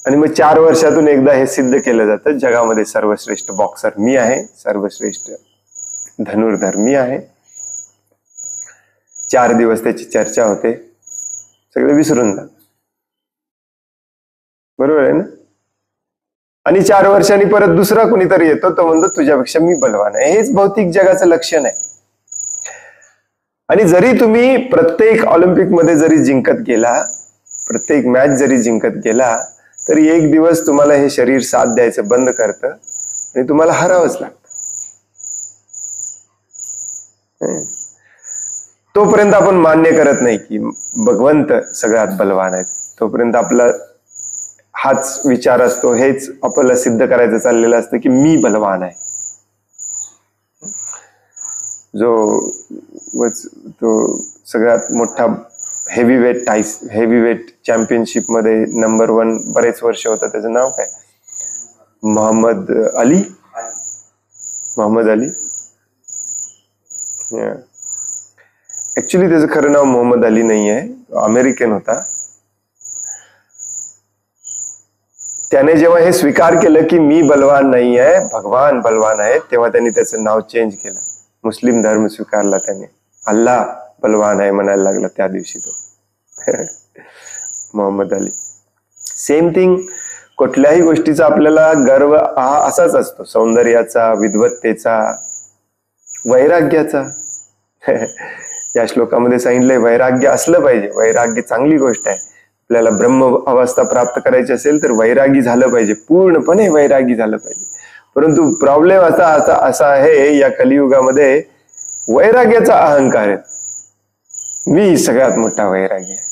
A: आणि मग 4 वर्षातून एकदा हे सिद्ध केलं जातं, जगामध्ये सर्वश्रेष्ठ बॉक्सर मी आहे, सर्वश्रेष्ठ धनुर्धर मी आहे. 4 दिवस त्याची चर्चा होते, सगळे विसरून जात. बरोबर आहे ना? आणि 4 वर्षांनी परत दुसरा कोणीतरी येतो, तो म्हणतो तुझ्यापेक्षा मी बलवान आहे. हेच भौतिक जगाचं लक्षण आहे. आणि जरी तुम्ही प्रत्येक ऑलिम्पिक मध्ये जरी जिंकत गेला, प्रत्येक मॅच जरी जिंकत गेला, तरी एक दिवस तुम्हाला हे शरीर साथ द्यायचं बंद करतं आणि तुम्हाला हरावंच लागतं. तोपर्यंत आपण मान्य करत नाही की भगवंत सगळ्यात बलवान आहेत. तोपर्यंत आपला हाच विचार असतो, हेच आपल्याला सिद्ध करायचं चाललेलं असतं की मी बलवान आहे. तो सगळ्यात मोठा हेवीवेट चॅम्पियनशिप मध्ये नंबर 1 बरेच वर्ष होता, त्याचं नाव काय? मोहम्मद अली. ऍक्च्युली त्याचं खरं नाव मोहम्मद अली नाही आहे, अमेरिकन होता. त्याने जेव्हा हे स्वीकार केलं की मी बलवान नाही आहे, भगवान बलवान आहे, तेव्हा त्यांनी त्याचं नाव चेंज केलं. मुस्लिम धर्म स्वीकारला त्याने. अल्लाह बलवान आहे म्हणायला लागला त्या दिवशी तो. मोहम्मद अली. सेम थिंग, कुठल्याही गोष्टीचा आपल्याला गर्व हा असाच असतो, सौंदर्याचा, विद्वत्तेचा, वैराग्याचा. या श्लोकामध्ये सांगितलंय वैराग्य असलं पाहिजे. वैराग्य चांगली गोष्ट आहे. आपल्याला ब्रह्म अवस्था प्राप्त करायची असेल तर वैरागी झालं पाहिजे, पूर्णपणे वैरागी झालं पाहिजे. परंतु प्रॉब्लेम असा आहे या कलियुगामध्ये, वैराग्याचा अहंकार आहे. मी सगळ्यात मोठा वैरागी आहे.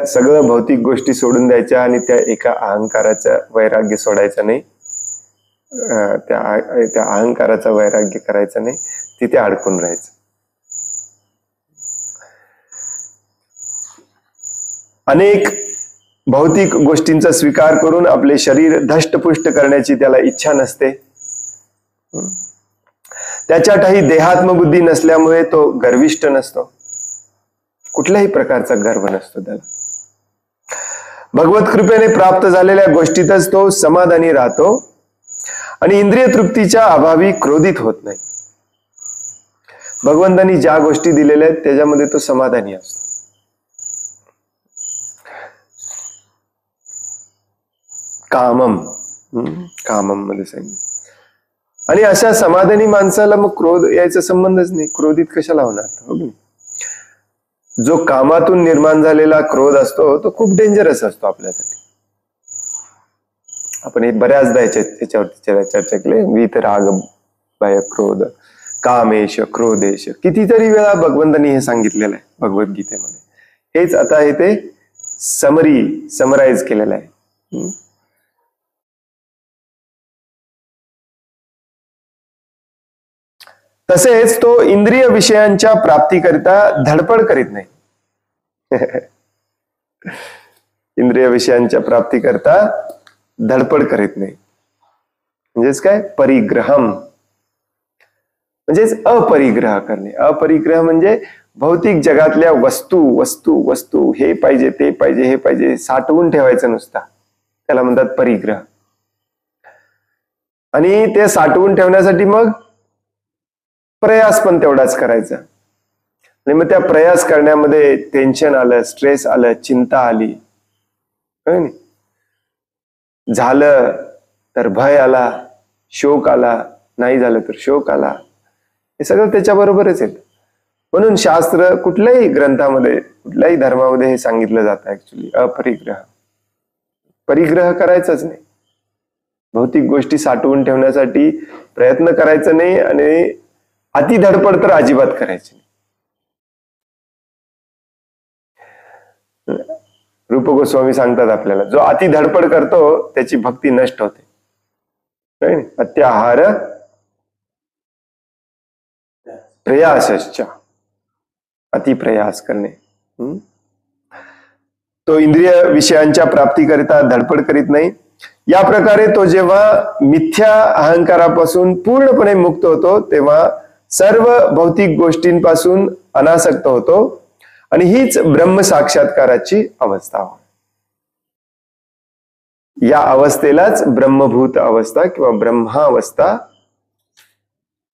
A: सगळं भौतिक गोष्टी सोडून द्यायच्या आणि त्या एका अहंकाराचा वैराग्य सोडायचं नाही. त्या अहंकाराचं वैराग्य करायचं नाही, तिथे अडकून राहायचं. अनेक भौतिक गोष्टींचा स्वीकार करून आपले शरीर धष्टपुष्ट करण्याची त्याला इच्छा नसते. त्याच्यातही देहात्मबुद्धी नसल्यामुळे तो गर्विष्ठ नसतो, कुठल्याही प्रकारचा गर्व नसतो त्याला. भगवत कृपेने प्राप्त झालेल्या गोष्टीतच तो समाधानी राहतो आणि इंद्रिय तृप्तीच्या अभावी क्रोधित होत नाही. भगवंतांनी ज्या गोष्टी दिलेल्या आहेत त्याच्यामध्ये तो समाधानी असतो. कामम मध्ये सांगितलं. आणि अशा समाधानी माणसाला मग क्रोध यायचा संबंधच नाही. क्रोधित कशाला होणार, हो की? जो कामातून निर्माण झालेला क्रोध असतो तो खूप डेंजरस असतो आपल्यासाठी. आपण हे बऱ्याचदा याच्यावरती चर्चा केली. वीतराग भय क्रोध कामेश क्रोधेश, कितीतरी वेळा भगवंतांनी हे सांगितलेलं आहे भगवद्गीतेमध्ये. हेच आता हे ते समराईज केलेलं आहे. तसेच तो इंद्रिय विषयांच्या प्राप्तीकरिता धडपड करीत नाही. इंद्रिय विषयांच्या प्राप्तीकरिता धडपड करीत नाही म्हणजेच काय? परिग्रहम म्हणजेच अपरिग्रह करणे. अपरिग्रह म्हणजे भौतिक जगातल्या वस्तू वस्तू वस्तू हे पाहिजे ते पाहिजे हे पाहिजे साठवून ठेवायचं नुसता, त्याला म्हणतात परिग्रह. आणि ते साठवून ठेवण्यासाठी मग प्रयास पण तेवढाच करायचा. आणि मग त्या प्रयास करण्यामध्ये टेन्शन आलं, स्ट्रेस आलं, चिंता आली, झालं तर भय आला, शोक आला, नाही झालं तर शोक आला, हे सगळं त्याच्याबरोबरच येतं. म्हणून शास्त्र कुठल्याही ग्रंथामध्ये कुठल्याही धर्मामध्ये हे सांगितलं जातं ऍक्च्युली अपरिग्रह. परिग्रह करायचाच नाही. भौतिक गोष्टी साठवून ठेवण्यासाठी प्रयत्न करायचा नाही आणि अति धडपड तर अजिबात करायची नाही. रूप गोस्वामी सांगतात आपल्याला, जो अति धडपड करतो त्याची भक्ती नष्ट होते. अत्याहार प्रयासश्च, अति प्रयास करणे. तो इंद्रिय विषयांच्या प्राप्तीकरिता धडपड करीत नाही. या प्रकारे तो जेव्हा मिथ्या अहंकारापासून पूर्णपणे मुक्त होतो तेव्हा सर्व भौतिक गोष्टींपासून अनासक्त होतो आणि हीच ब्रह्म साक्षात्काराची अवस्था. या अवस्थेलाच ब्रह्मभूत अवस्था किंवा ब्रह्मावस्था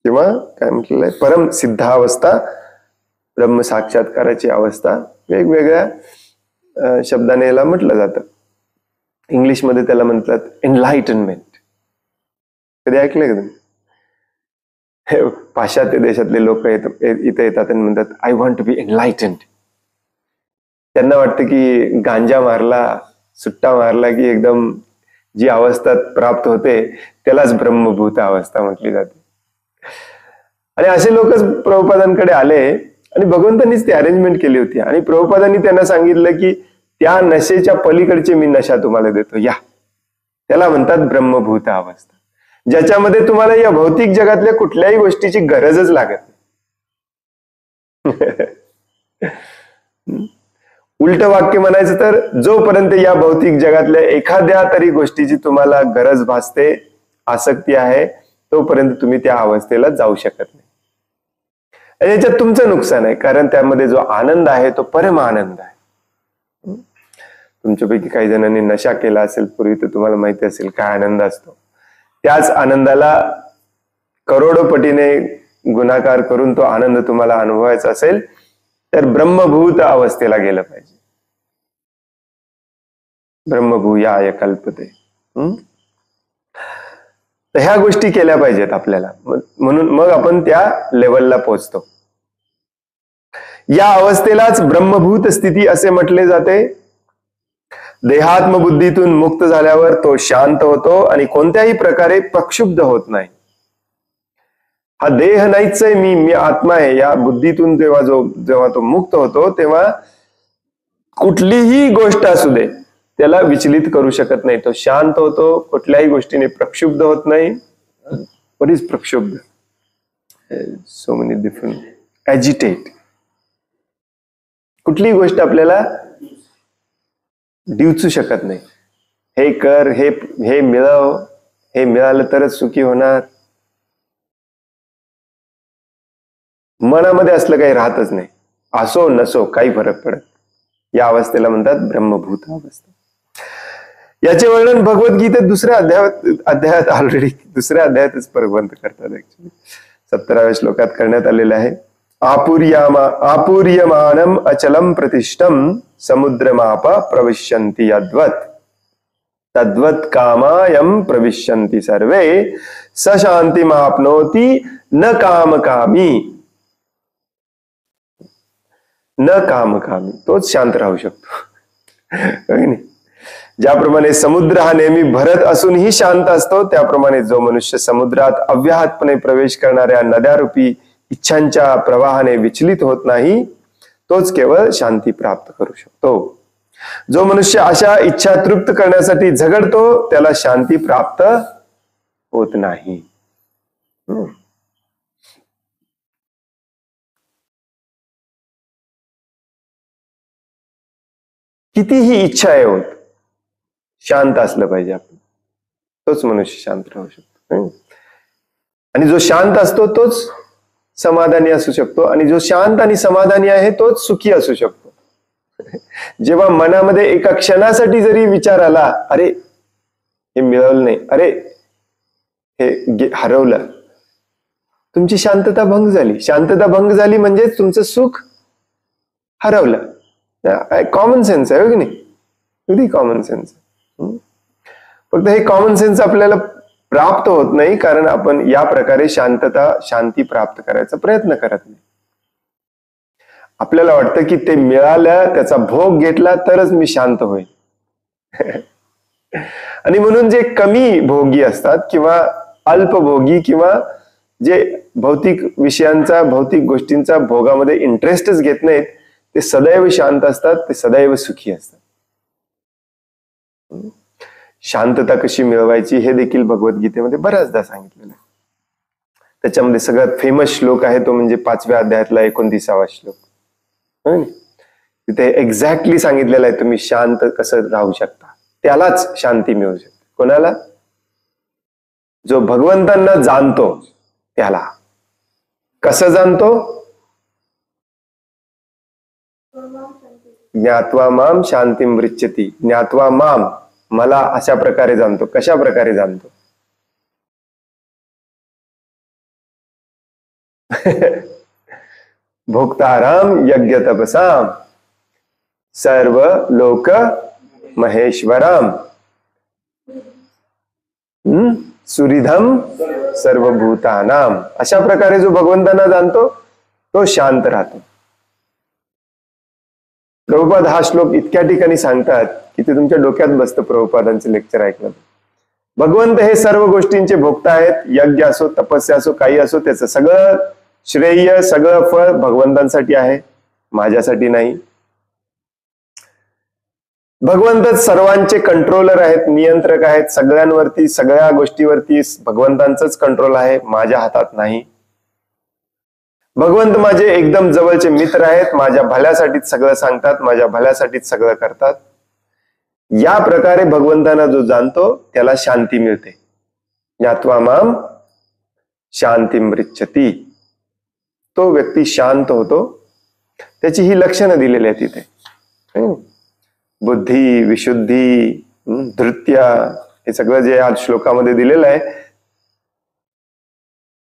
A: किंवा काय म्हटलेलं आहे परम सिद्धावस्था, ब्रह्म साक्षात्काराची अवस्था वेगवेगळ्या शब्दाने याला म्हटलं जातं. इंग्लिशमध्ये त्याला म्हणतात एनलाइटनमेंट. कधी ऐकलंय का तुम्ही? पाश्चात्य देशातले लोक इथे येतात आणि म्हणतात I want to be enlightened. त्यांना वाटतं की गांजा मारला, सुट्टा मारला की एकदम जी अवस्था प्राप्त होते त्यालाच ब्रह्मभूत अवस्था म्हटली जाते. आणि असे लोकच प्रभुपादांकडे आले आणि भगवंतांनीच ती अरेंजमेंट केली होती. आणि प्रभुपादांनी त्यांना सांगितलं की त्या नशेच्या पलीकडचे मी नशा तुम्हाला देतो, या. त्याला म्हणतात ब्रह्मभूत अवस्था, ज्याच्यामध्ये तुम्हाला या भौतिक जगातल्या कुठल्याही गोष्टीची गरजच लागत नाही. उलट वाक्य म्हणायचं तर जोपर्यंत या भौतिक जगातल्या एखाद्या तरी गोष्टीची तुम्हाला गरज भासते, आसक्ती आहे, तोपर्यंत तुम्ही त्या अवस्थेला जाऊ शकत नाही. आणि याच्यात तुमचं नुकसान आहे, कारण त्यामध्ये जो आनंद आहे तो परम आनंद आहे. तुमच्यापैकी काही जणांनी नशा केला असेल पूर्वी, तर तुम्हाला माहिती असेल काय आनंद असतो. त्याच आनंदाला करोडोपटीने गुणाकार करून तो आनंद तुम्हाला अनुभवायचा असेल तर ब्रह्मभूत अवस्थेला गेलं पाहिजे. ब्रह्मभूयाय कल्पते. तर ह्या गोष्टी केल्या पाहिजेत आपल्याला, म्हणून मग आपण त्या लेवलला पोहोचतो. या अवस्थेलाच ब्रह्मभूत स्थिती असे म्हटले जाते. देहात्मबुद्धीतून मुक्त झाल्यावर तो शांत होतो आणि कोणत्याही प्रकारे प्रक्षुब्ध होत नाही. हा देह नाहीच आहे, मी आत्मा आहे, या बुद्धीतून जेव्हा तो मुक्त होतो तेव्हा कुठलीही गोष्ट असू दे, त्याला विचलित करू शकत नाही. तो शांत होतो, कुठल्याही गोष्टीने प्रक्षुब्ध होत नाही. व्हॉट इज प्रक्षुब्ध? So many different. ॲजिटेट. कुठलीही गोष्ट आपल्याला डिवचू शकत नाही. हे कर, हे मिळव, हे मिळालं तरच सुखी होणार. मनामध्ये असलं काही राहतच नाही. असो नसो काही फरक पडत. या अवस्थेला म्हणतात ब्रह्मभूत अवस्था. याचे वर्णन भगवद्गीतेत दुसऱ्या अध्यायात ऑलरेडी दुसऱ्या अध्यायातच भगवंत करतात. ऍक्च्युली 17व्या श्लोकात करण्यात आलेलं आहे. आपूर्यमानम अचलम प्रतिष्ठम समुद्रमाप प्रविश्यन्ति यद्वत् तद्वत् कामायम प्रविश्यन्ति सर्वे स शांतिमाप्नोति न कामकामी. न कामकामी, तोच शांत राहू शकतो. ज्याप्रमाणे समुद्र हा नेहमी भरत असूनही शांत असतो, त्याप्रमाणे जो मनुष्य समुद्रात अव्याहतपणे प्रवेश करणाऱ्या नद्यारूपी इच्छांच्या प्रवाहाने विचलित होत नाही, तोच केवळ शांती प्राप्त करू शकतो. जो मनुष्य अशा इच्छा तृप्त करण्यासाठी झगडतो, त्याला शांती प्राप्त होत नाही. कितीही इच्छा आहे होत, शांत असलं पाहिजे आपण, तोच मनुष्य शांत राहू शकतो. आणि जो शांत असतो तोच समाधानी असू शकतो, आणि जो शांत आणि समाधानी आहे तोच सुखी असू शकतो. जेव्हा मनामध्ये एका क्षणासाठी जरी विचार आला, अरे हे मिळवलं नाही, अरे हे हरवलं, तुमची शांतता भंग झाली. शांतता भंग झाली म्हणजेच तुमचं सुख हरवलं. कॉमन सेन्स आहे, हो की नाही? अगदी कॉमन सेन्स. फक्त हे कॉमन सेन्स आपल्याला प्राप्त होत नाही कारण आपण या प्रकारे शांती प्राप्त करायचा प्रयत्न करत नाही. आपल्याला वाटतं की ते मिळालं, त्याचा भोग घेतला तरच मी शांत होईल. आणि म्हणून जे कमी भोगी असतात किंवा अल्पभोगी किंवा जे भौतिक विषयांचा, भौतिक गोष्टींचा भोगामध्ये इंटरेस्टच घेत नाहीत, ते सदैव शांत असतात, ते सदैव सुखी असतात. शांतता कशी मिळवायची हे देखील भगवद्गीतेमध्ये बऱ्याचदा सांगितलेलं आहे. त्याच्यामध्ये सगळ्यात फेमस श्लोक आहे तो म्हणजे 5व्या अध्यायातला 29वा श्लोक. तिथे एक्झॅक्टली सांगितलेलं आहे तुम्ही शांत कसं राहू शकता. त्यालाच शांती मिळू शकते. कोणाला? जो भगवंतांना जाणतो त्याला. कसं जाणतो? ज्ञात्वा माम शांतीम मृच्छति. ज्ञात्वा माम, मला अशा प्रकारे जाणतो. कशा प्रकारे जाणतो? भोक्ताराम यज्ञ तपसाम सर्व लोक महेश्वराम सुरिधम सर्वभूतानाम. अशा प्रकारे जो भगवंतांना जाणतो तो शांत राहतो. प्रभुपाद हा श्लोक इतक्या ठिकाणी सांगतात की ते तुमच्या डोक्यात बसतं. प्रभुपादांचे लेक्चर ऐकलं. भगवंत हे सर्व गोष्टींचे भोक्ता आहेत. यज्ञ असो, तपस्या असो, काही असो, त्याचं सगळं श्रेय, सगळं फळ भगवंतांसाठी आहे, माझ्यासाठी नाही. भगवंतच सर्वांचे कंट्रोलर आहेत, नियंत्रक आहेत. सगळ्यांवरती, सगळ्या गोष्टीवरती भगवंतांचंच कंट्रोल आहे, माझ्या हातात नाही. भगवंत माझे एकदम जवळचे मित्र आहेत, माझ्या भल्यासाठीच सगळं सांगतात, माझ्या भल्यासाठीच सगळं करतात. या प्रकारे भगवंतांना जो जाणतो त्याला शांती मिळते. ज्ञात्वा माम शांतीम मृच्छति. तो व्यक्ती शांत होतो. त्याची ही लक्षणं दिलेली आहेत तिथे. बुद्धी, विशुद्धी, धृत्य, हे सगळं जे आज श्लोकामध्ये दिलेलं आहे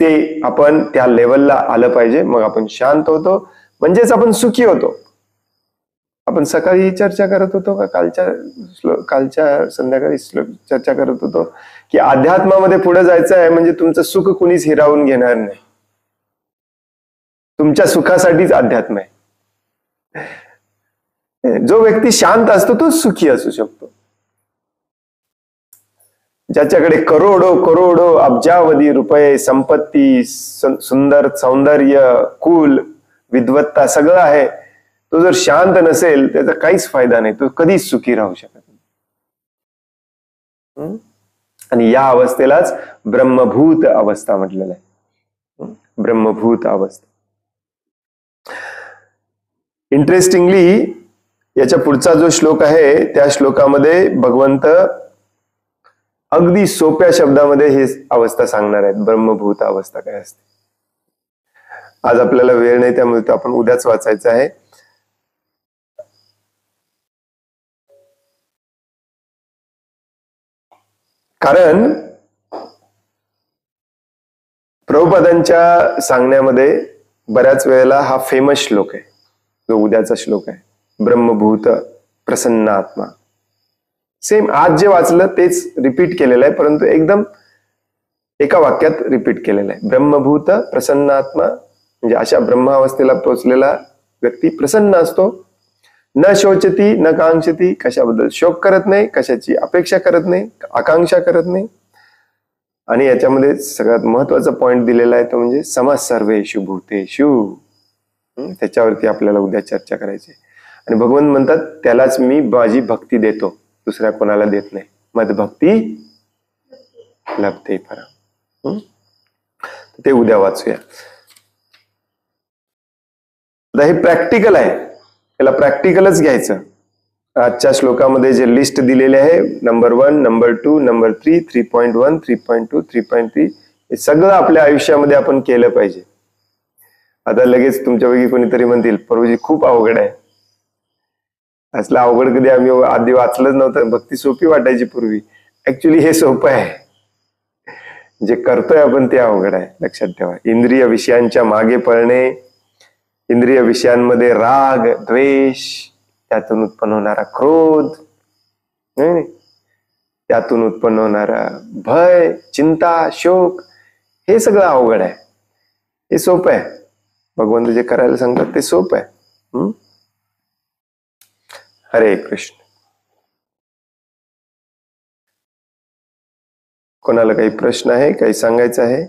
A: ते आपण त्या लेवलला आलं पाहिजे. मग आपण शांत होतो, म्हणजेच आपण सुखी होतो. आपण सकाळी चर्चा करत होतो का कालच्या संध्याकाळी चर्चा करत होतो की अध्यात्मामध्ये पुढे जायचं आहे म्हणजे तुमचं सुख कुणीच हिरावून घेणार नाही. तुमच्या सुखासाठीच अध्यात्म आहे. जो व्यक्ती शांत असतो तो सुखी असू शकतो. ज्याच्याकडे करोडो अब्जावधी रुपये, संपत्ती, सुंदर सौंदर्य, कुल, विद्वत्ता सगळं आहे, तो जर शांत नसेल त्याचा काहीच फायदा नाही. तो कधीच सुखी राहू शकत नाही. आणि या अवस्थेलाच ब्रह्मभूत अवस्था म्हटलेलं आहे. ब्रह्मभूत अवस्था. इंटरेस्टिंगली याच्या पुढचा जो श्लोक आहे त्या श्लोकामध्ये भगवंत अगदी सोप्या शब्दामध्ये ही अवस्था सांगणार आहेत. ब्रह्मभूत अवस्था काय असते. आज आपल्याला वेळ नाही त्यामुळे तो आपण उद्याच वाचायचं आहे. कारण प्रभुपादांच्या सांगण्यामध्ये बऱ्याच वेळेला हा फेमस श्लोक आहे जो उद्याचा श्लोक आहे. ब्रह्मभूत प्रसन्न आत्मा. सेम आज जे वाचलं तेच रिपीट केलेलं आहे, परंतु एकदम एका वाक्यात रिपीट केलेलं आहे. ब्रह्मभूत प्रसन्न आत्मा म्हणजे अशा ब्रह्मावस्थेला पोहोचलेला व्यक्ती प्रसन्न असतो. न शोचती न कांक्षती, कशाबद्दल शोक करत नाही, कशाची अपेक्षा करत नाही, आकांक्षा करत नाही. आणि याच्यामध्ये सगळ्यात महत्वाचा पॉइंट दिलेला आहे तो म्हणजे समः सर्वेषु भूतेषु. त्याच्यावरती आपल्याला उद्या चर्चा करायची. आणि भगवंत म्हणतात त्यालाच मी माझी भक्ती देतो, दुसऱ्या कोणाला देत नाही. मदभक्ती लभते परम. ते उद्या वाचूया. आता हे प्रॅक्टिकल आहे, त्याला प्रॅक्टिकलच घ्यायचं. आजच्या श्लोकामध्ये जे लिस्ट दिलेले आहे नंबर 1, नंबर 2, नंबर 3, 3.1, 3.2, 3.3 हे सगळं आपल्या आयुष्यामध्ये आपण केलं पाहिजे. आता लगेच तुमच्यापैकी कोणीतरी म्हणतील प्रभूजी खूप अवघड आहे. असलं अवघड कधी आम्ही आधी वाचलंच नव्हतं. भक्ती सोपी वाटायची पूर्वी. ऍक्च्युली हे सोपं आहे. जे करतोय आपण ते अवघड आहे. लक्षात ठेवा. इंद्रिय विषयांच्या मागे पळणे, इंद्रिय विषयांमध्ये राग द्वेष, त्यातून उत्पन्न होणारा क्रोध, त्यातून उत्पन्न होणारा भय चिंता शोक, हे सगळं अवघड आहे. हे सोपं आहे. भगवंत जे करायला सांगतात ते सोपं आहे. हरे कृष्ण. कोणाला काही प्रश्न आहे, काही सांगायचं आहे?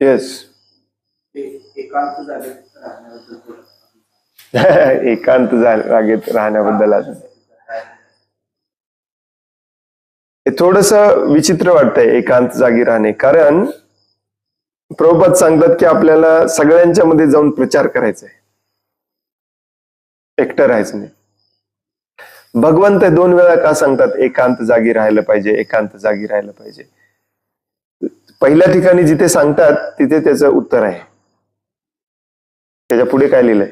A: येस.
B: एकांत जागेत राहण्याबद्दल
A: एकांत जागेत राहण्याबद्दल हे थोडस विचित्र वाटतंय एकांत जागी राहणे. कारण प्रभुपाद सांगतात की आपल्याला सगळ्यांच्या मध्ये जाऊन प्रचार करायचा आहे, एकटं राहायचं नाही. भगवंत 2 वेळा का सांगतात एकांत जागी राहायला पाहिजे, एकांत जागी राहायला पाहिजे? पहिल्या ठिकाणी जिथे सांगतात तिथे त्याचं उत्तर आहे. त्याच्या पुढे काय लिहिलंय?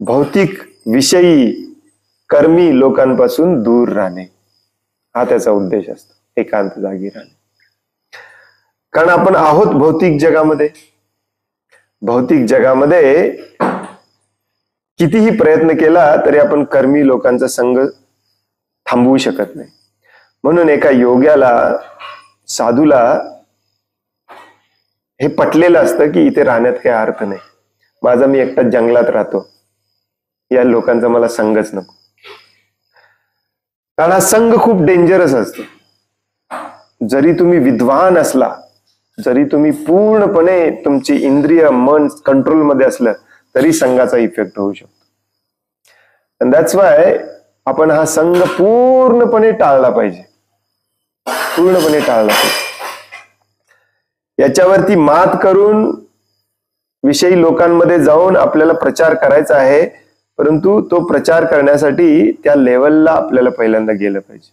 A: भौतिक विषयी कर्मी लोकांपासून दूर राहणे, हा त्याचा उद्देश असतो एकांत जागी राहणे. कारण आपण आहोत भौतिक जगामध्ये. भौतिक जगामध्ये कितीही प्रयत्न केला तरी आपण कर्मी लोकांचा संग थांबवू शकत नाही. म्हणून एका योग्याला, साधूला हे पटलेलं असतं की इथे राहण्यात काही अर्थ नाही. माझा मी एकटा जंगलात राहतो, या लोकांचा मला संगच नको. कारण हा संघ खूप डेंजरस असतो. जरी तुम्ही विद्वान असला, जरी तुम्ही पूर्णपणे तुमची इंद्रिय मन कंट्रोलमध्ये असलं तरी संघाचा इफेक्ट होऊ शकतो. अँड दॅट्स वाय आपण हा संघ पूर्णपणे टाळला पाहिजे. पूर्णपणे टाळला पाहिजे. याच्यावरती मात करून विषयी लोकांमध्ये जाऊन आपल्याला प्रचार करायचा आहे, परंतु तो प्रचार करण्यासाठी त्या लेवलला आपल्याला पहिल्यांदा गेलं पाहिजे.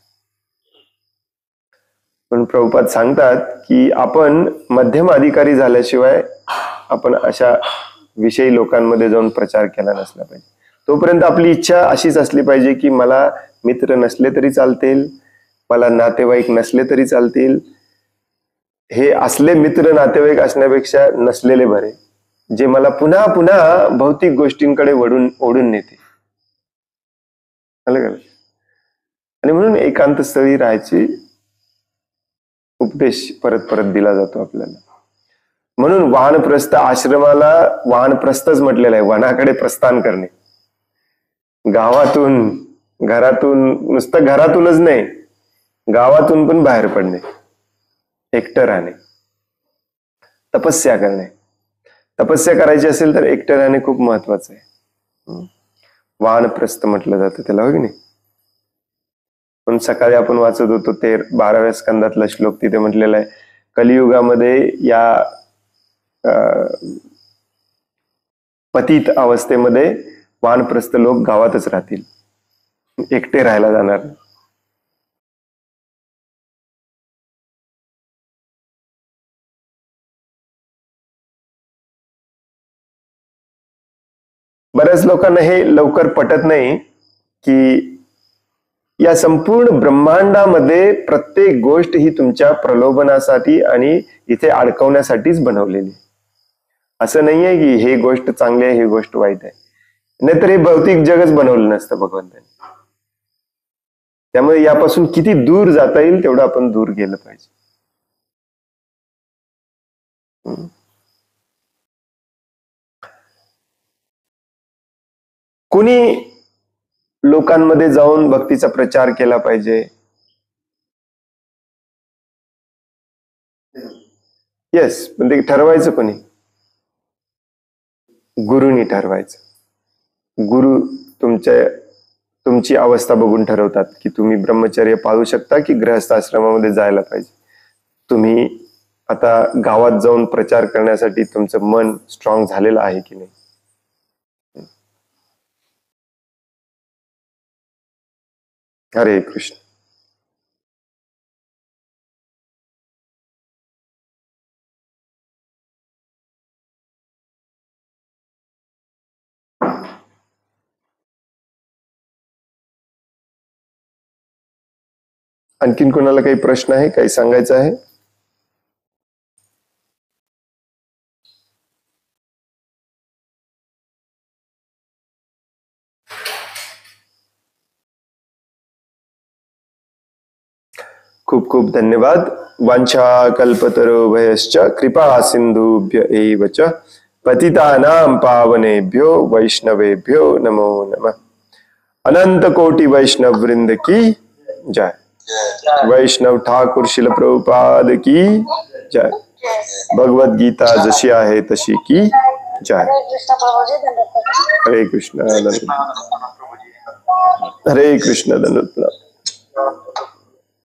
A: पण प्रभुपाद सांगतात की आपण मध्यम अधिकारी झाल्याशिवाय आपण अशा विषयी लोकांमध्ये जाऊन प्रचार केला नसला पाहिजे. तोपर्यंत आपली इच्छा अशीच असली पाहिजे की मला मित्र नसले तरी चालतील, मला नातेवाईक नसले तरी चालतील. हे असले मित्र नातेवाईक असण्यापेक्षा नसलेले बरे, जे मला पुन्हा पुन्हा भौतिक गोष्टींकडे ओढून नेते. आणि म्हणून एकांत स्थळी राहायची उपदेश परत परत दिला जातो आपल्याला. म्हणून वानप्रस्थ आश्रमाला वानप्रस्थच म्हटलेलं आहे, वनाकडे प्रस्थान करणे. गावातून, घरातून, नुसतं घरातूनच नाही, गावातून पण बाहेर पडणे, एकटं राहणे, तपस्या करणे. तपस्या करायची असेल तर एकटं राहणे खूप महत्वाचं आहे. वानप्रस्थ म्हटलं जातं त्याला, हो की नाही. पण सकाळी आपण वाचत होतो 12व्या स्कंदातला श्लोक, तिथे म्हटलेला आहे कलियुगामध्ये या पतित अवस्थेमध्ये वानप्रस्थ लोक गावातच राहतील, एकटे राहायला जाणार. बऱ्याच लोकांना हे लवकर पटत नाही की या संपूर्ण ब्रह्मांडामध्ये प्रत्येक गोष्ट ही तुमच्या प्रलोभनासाठी आणि इथे अडकवण्यासाठीच बनवलेली. असं नाहीये की हे गोष्ट चांगली आहे, ही गोष्ट वाईट आहे. नाहीतर हे भौतिक जगच बनवलं नसतं भगवंताने. त्यामुळे यापासून किती दूर जाता येईल तेवढं आपण दूर गेलं पाहिजे. कुणी लोकांमध्ये जाऊन भक्तीचा प्रचार केला पाहिजे? येस, पण ते ठरवायचं कोणी? गुरुनी ठरवायचं. गुरु तुमची अवस्था बघून ठरवतात की तुम्ही ब्रह्मचर्य पाळू शकता की गृहस्थ आश्रमामध्ये जायला पाहिजे. तुम्ही आता गावात जाऊन प्रचार करण्यासाठी तुमचं मन स्ट्रॉंग झालेलं आहे की नाही. हरे कृष्ण. आणखीन कोणाला काही प्रश्न आहे, काही सांगायचं आहे? खूप खूप धन्यवाद. वांछा कल्पतरुभ्यश्च कृपा सिंधुभ्य एव च पतितानां पावनेभ्यो वैष्णवेभ्यो नमो नमः. अनंत कोटि वैष्णव वृंद की जय. वैष्णव ठाकुर शिल प्रभुपाद की जय. भगवद गीता जशी आहे तशी की जय. हरे कृष्ण. हरे कृष्ण. धन्यवाद.